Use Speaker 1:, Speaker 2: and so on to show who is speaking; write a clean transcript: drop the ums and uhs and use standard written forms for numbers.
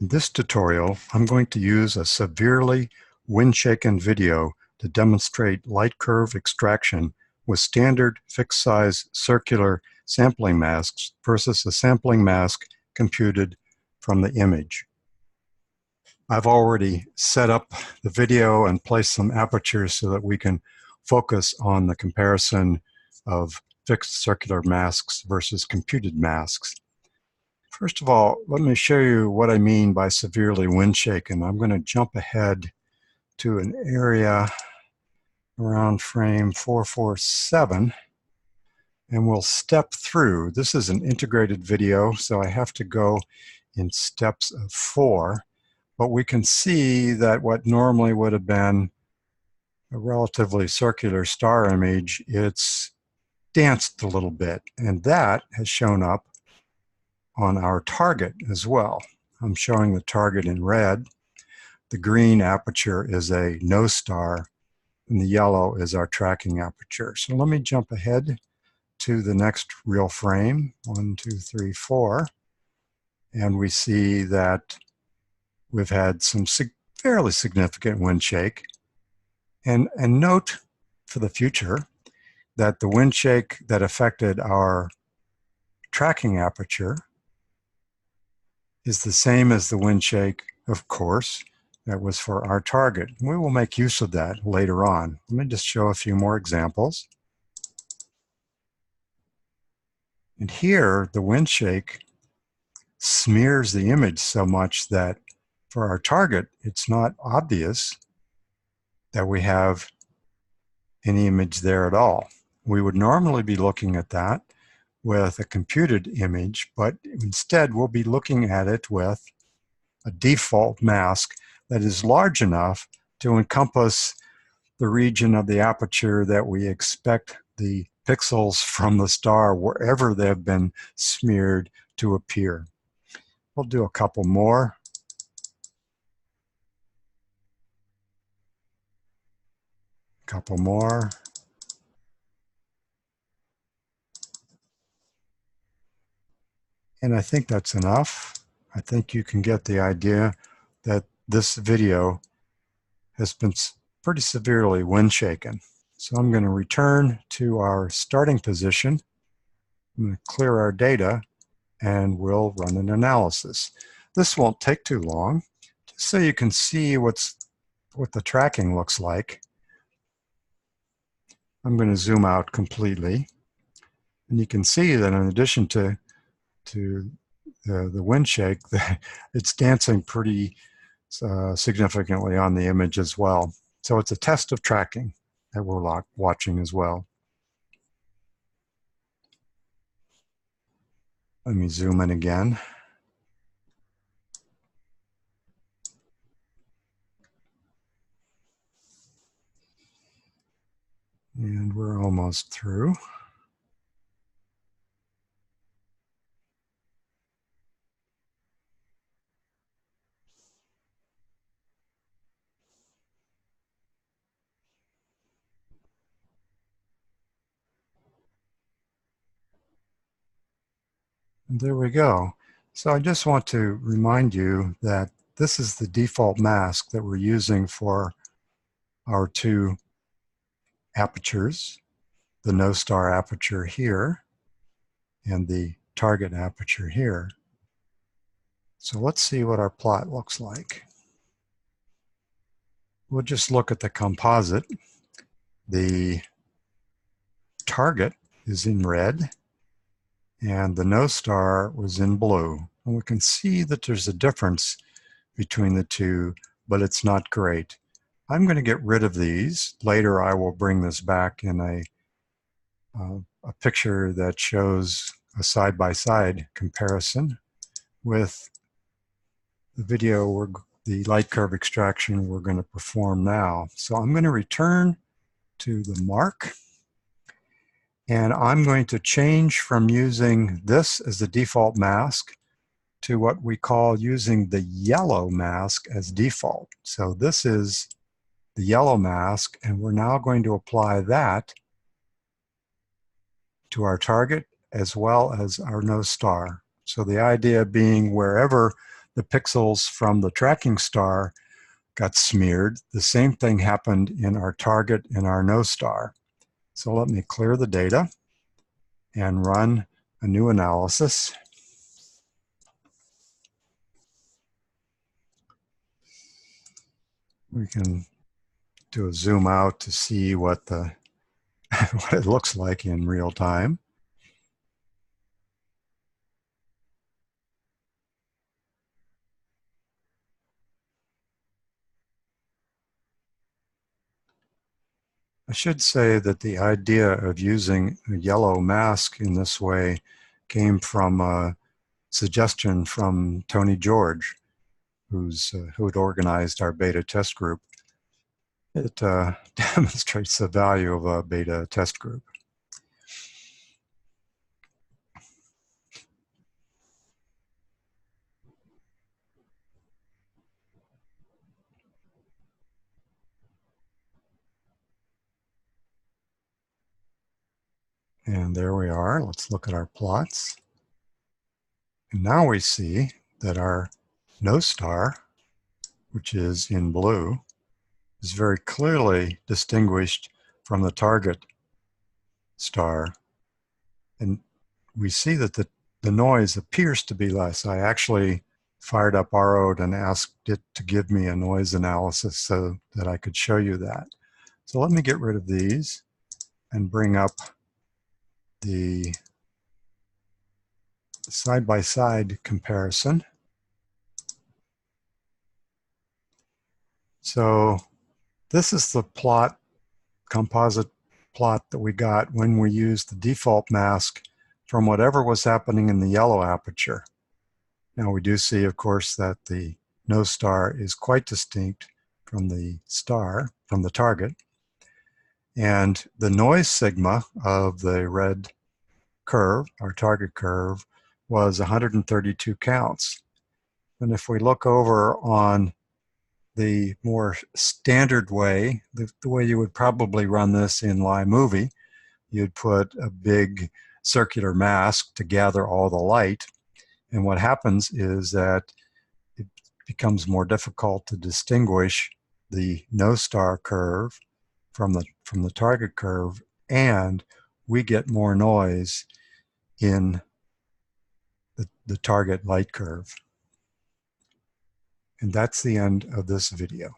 Speaker 1: In this tutorial, I'm going to use a severely wind-shaken video to demonstrate light curve extraction with standard fixed-size circular sampling masks versus a sampling mask computed from the image. I've already set up the video and placed some apertures so that we can focus on the comparison of fixed circular masks versus computed masks. First of all, let me show you what I mean by severely wind-shaken. I'm going to jump ahead to an area around frame 447, and we'll step through. This is an integrated video, so I have to go in steps of 4, but we can see that what normally would have been a relatively circular star image, it's danced a little bit, and that has shown up on our target as well. I'm showing the target in red. The green aperture is a no star, and the yellow is our tracking aperture. So let me jump ahead to the next real frame, 1, 2, 3, 4, and we see that we've had some fairly significant wind shake. And note for the future that the wind shake that affected our tracking aperture is the same as the wind shake, of course, that was for our target. We will make use of that later on. Let me just show a few more examples. And here, the wind shake smears the image so much that for our target, it's not obvious that we have any image there at all. We would normally be looking at that with a computed image, but instead we'll be looking at it with a default mask that is large enough to encompass the region of the aperture that we expect the pixels from the star, wherever they've been smeared, to appear. We'll do a couple more. Couple more. And I think that's enough. I think you can get the idea that this video has been pretty severely wind shaken. So I'm going to return to our starting position. I'm going to clear our data, and we'll run an analysis. This won't take too long, just so you can see what the tracking looks like. I'm going to zoom out completely, and you can see that in addition to the wind shake, it's dancing pretty significantly on the image as well. So it's a test of tracking that we're watching as well. Let me zoom in again. And we're almost through. There we go. So I just want to remind you that this is the default mask that we're using for our two apertures, the no star aperture here and the target aperture here. So let's see what our plot looks like. We'll just look at the composite. The target is in red, and the no star was in blue. And we can see that there's a difference between the two, but it's not great. I'm going to get rid of these. Later I will bring this back in a picture that shows a side-by-side comparison with the video, the light curve extraction we're going to perform now. So I'm going to return to the mark, and I'm going to change from using this as the default mask to what we call using the yellow mask as default. So this is the yellow mask, and we're now going to apply that to our target as well as our no star. So the idea being wherever the pixels from the tracking star got smeared. The same thing happened in our target and our no star. So let me clear the data and run a new analysis. We can do a zoom out to see what the what it looks like in real time. I should say that the idea of using a yellow mask in this way came from a suggestion from Tony George, who had organized our beta test group. It demonstrates the value of a beta test group. And there we are. Let's look at our plots. And now we see that our no star, which is in blue, is very clearly distinguished from the target star. And we see that the noise appears to be less. I actually fired up RO'd and asked it to give me a noise analysis so that I could show you that. So let me get rid of these and bring up the side-by-side comparison. So this is the plot, composite plot that we got when we used the default mask from whatever was happening in the yellow aperture. Now we do see, of course, that the no star is quite distinct from the star, from the target. And the noise sigma of the red curve, our target curve, was 132 counts. And if we look over on the more standard way, the way you would probably run this in PyMovie, you'd put a big circular mask to gather all the light. And what happens is that it becomes more difficult to distinguish the no star curve from the target curve, and we get more noise in the target light curve. And that's the end of this video.